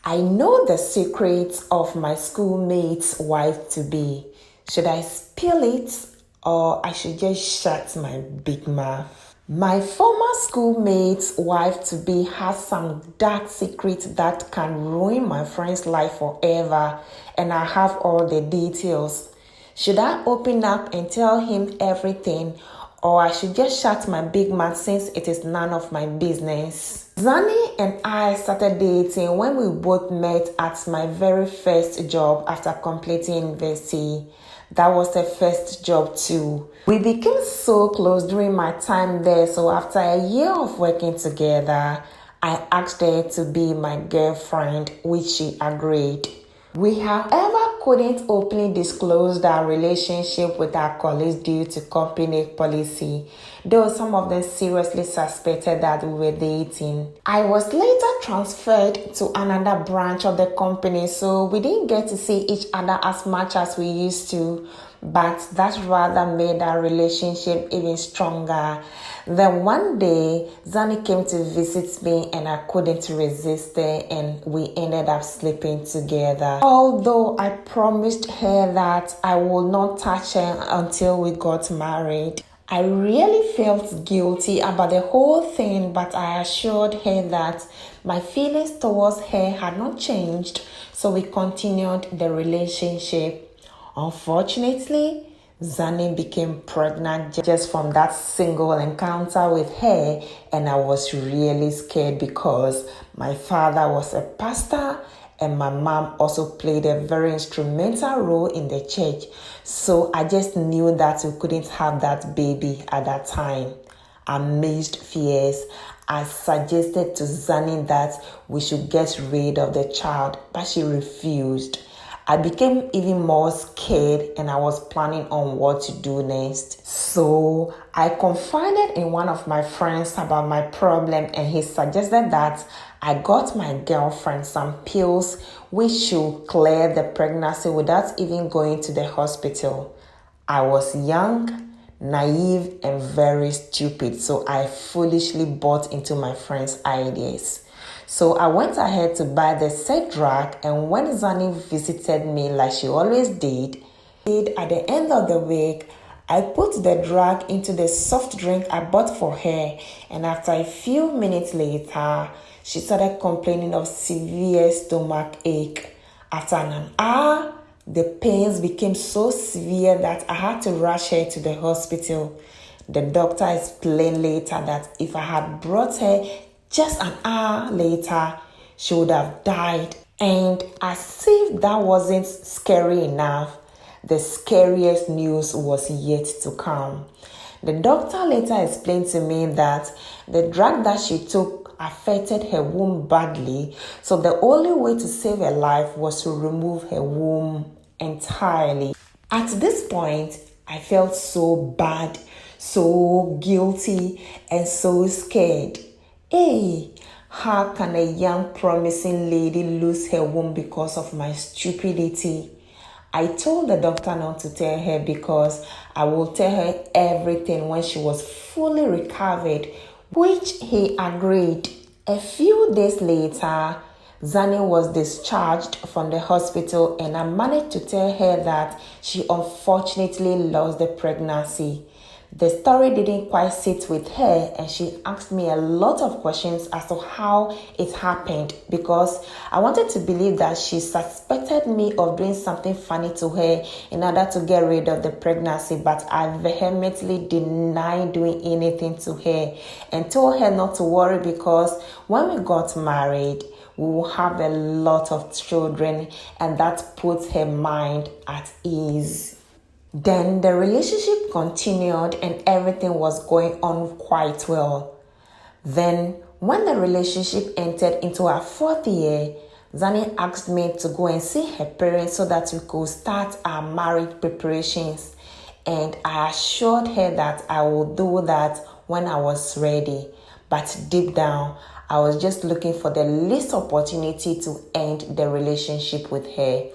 I know the secrets of my schoolmate's wife-to-be. Should I spill it or I should just shut my big mouth? My former schoolmate's wife-to-be has some dark secrets that can ruin my friend's life forever, and I have all the details. Should I open up and tell him everything, or I should just shut my big mouth since it is none of my business? Zani and I started dating when we both met at my very first job after completing university. That was her first job too. We became so close during my time there, so after a year of working together, I asked her to be my girlfriend, which she agreed. We, however, couldn't openly disclose our relationship with our colleagues due to company policy, though some of them seriously suspected that we were dating. I was later transferred to another branch of the company, so we didn't get to see each other as much as we used to, but that rather made our relationship even stronger. Then one day, Zani came to visit me and I couldn't resist her, and we ended up sleeping together. Although I promised her that I would not touch her until we got married. I really felt guilty about the whole thing, but I assured her that my feelings towards her had not changed, so we continued the relationship. Unfortunately, Zani became pregnant just from that single encounter with her, and I was really scared because my father was a pastor and my mom also played a very instrumental role in the church. So I just knew that we couldn't have that baby at that time. Amazed fears, I suggested to Zani that we should get rid of the child, but she refused. I became even more scared and I was planning on what to do next. So I confided in one of my friends about my problem, and he suggested that I got my girlfriend some pills which should clear the pregnancy without even going to the hospital. I was young, naive, and very stupid, so I foolishly bought into my friend's ideas. So I went ahead to buy the said drug, and when Zani visited me like she always did, at the end of the week, I put the drug into the soft drink I bought for her, and after a few minutes later, she started complaining of severe stomach ache. After an hour, the pains became so severe that I had to rush her to the hospital. The doctor explained later that if I had brought her just an hour later, she would have died. And as if that wasn't scary enough, the scariest news was yet to come. The doctor later explained to me that the drug that she took affected her womb badly, so the only way to save her life was to remove her womb entirely. At this point, I felt so bad, so guilty, and so scared. Hey, how can a young promising lady lose her womb because of my stupidity? I told the doctor not to tell her because I will tell her everything when she was fully recovered, which he agreed. A few days later, Zani was discharged from the hospital, and I managed to tell her that she unfortunately lost the pregnancy. The story didn't quite sit with her, and she asked me a lot of questions as to how it happened, because I wanted to believe that she suspected me of doing something funny to her in order to get rid of the pregnancy, but I vehemently denied doing anything to her and told her not to worry because when we got married, we will have a lot of children, and that puts her mind at ease. Then the relationship continued and everything was going on quite well. Then, when the relationship entered into our fourth year, Zani asked me to go and see her parents so that we could start our marriage preparations. And I assured her that I would do that when I was ready. But deep down, I was just looking for the least opportunity to end the relationship with her.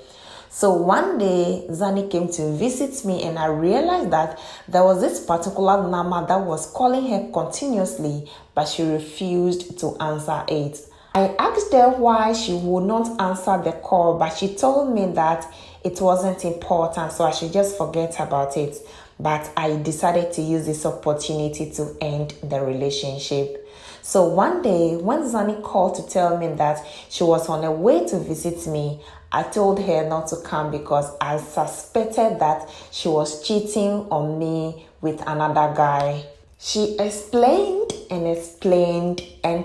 So one day, Zani came to visit me, and I realized that there was this particular number that was calling her continuously, but she refused to answer it. I asked her why she would not answer the call, but she told me that it wasn't important, so I should just forget about it. But I decided to use this opportunity to end the relationship. So one day, when Zani called to tell me that she was on her way to visit me, I told her not to come because I suspected that she was cheating on me with another guy. She explained and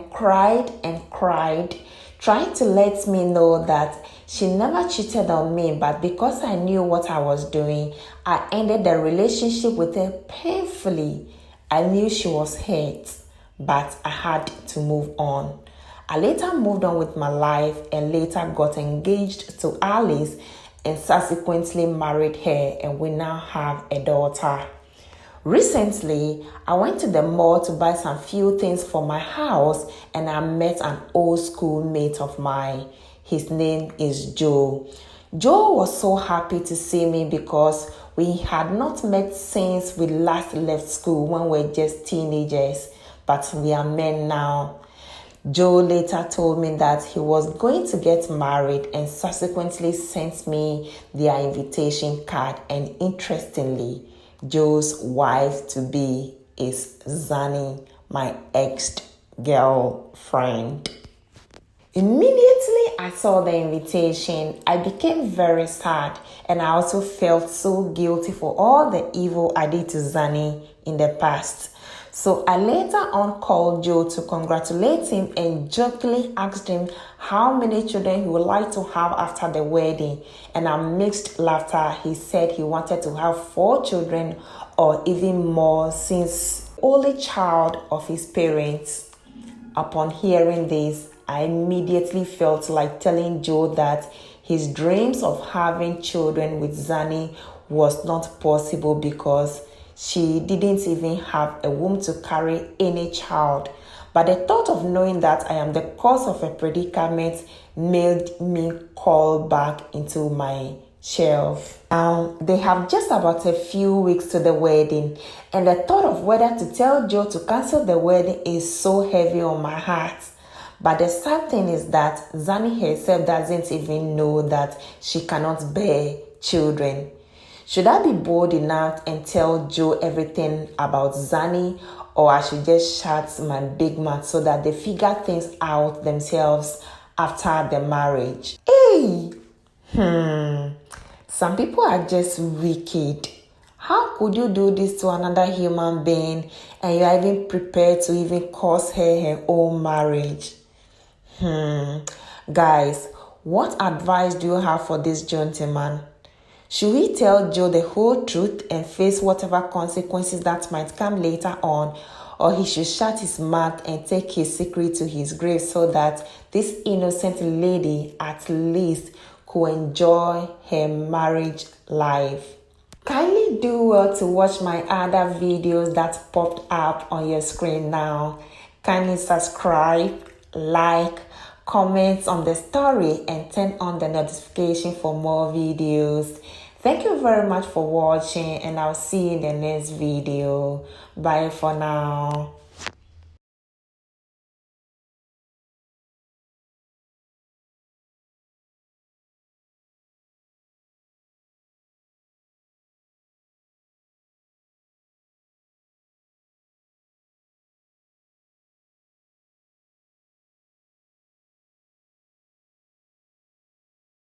cried, trying to let me know that she never cheated on me, but because I knew what I was doing, I ended the relationship with her painfully. I knew she was hurt, but I had to move on. I later moved on with my life and later got engaged to Alice and subsequently married her, and we now have a daughter. Recently, I went to the mall to buy some few things for my house and I met an old schoolmate of mine. His name is Joe. Joe was so happy to see me because we had not met since we last left school when we were just teenagers, but we are men now. Joe later told me that he was going to get married and subsequently sent me their invitation card, and interestingly, Joe's wife-to-be is Zani, my ex-girlfriend. Immediately I saw the invitation, I became very sad and I also felt so guilty for all the evil I did to Zani in the past. So I later on called Joe to congratulate him and jokingly asked him how many children he would like to have after the wedding. And amidst laughter, he said he wanted to have 4 children or even more since only child of his parents. Upon hearing this, I immediately felt like telling Joe that his dreams of having children with Zani was not possible because she didn't even have a womb to carry any child. But the thought of knowing that I am the cause of a predicament made me crawl back into my shelf. Now, they have just about a few weeks to the wedding, and the thought of whether to tell Joe to cancel the wedding is so heavy on my heart. But the sad thing is that Zani herself doesn't even know that she cannot bear children. Should I be bold enough and tell Joe everything about Zani, or I should just shut my big mouth so that they figure things out themselves after the marriage? Hey! Some people are just wicked. How could you do this to another human being and you are even prepared to even cause her own marriage? Guys, what advice do you have for this gentleman? Should we tell Joe the whole truth and face whatever consequences that might come later on, or he should shut his mouth and take his secret to his grave so that this innocent lady at least could enjoy her marriage life? Kindly do well to watch my other videos that popped up on your screen now. Kindly subscribe, like, comment on the story and turn on the notification for more videos. Thank you very much for watching and I'll see you in the next video. Bye for now.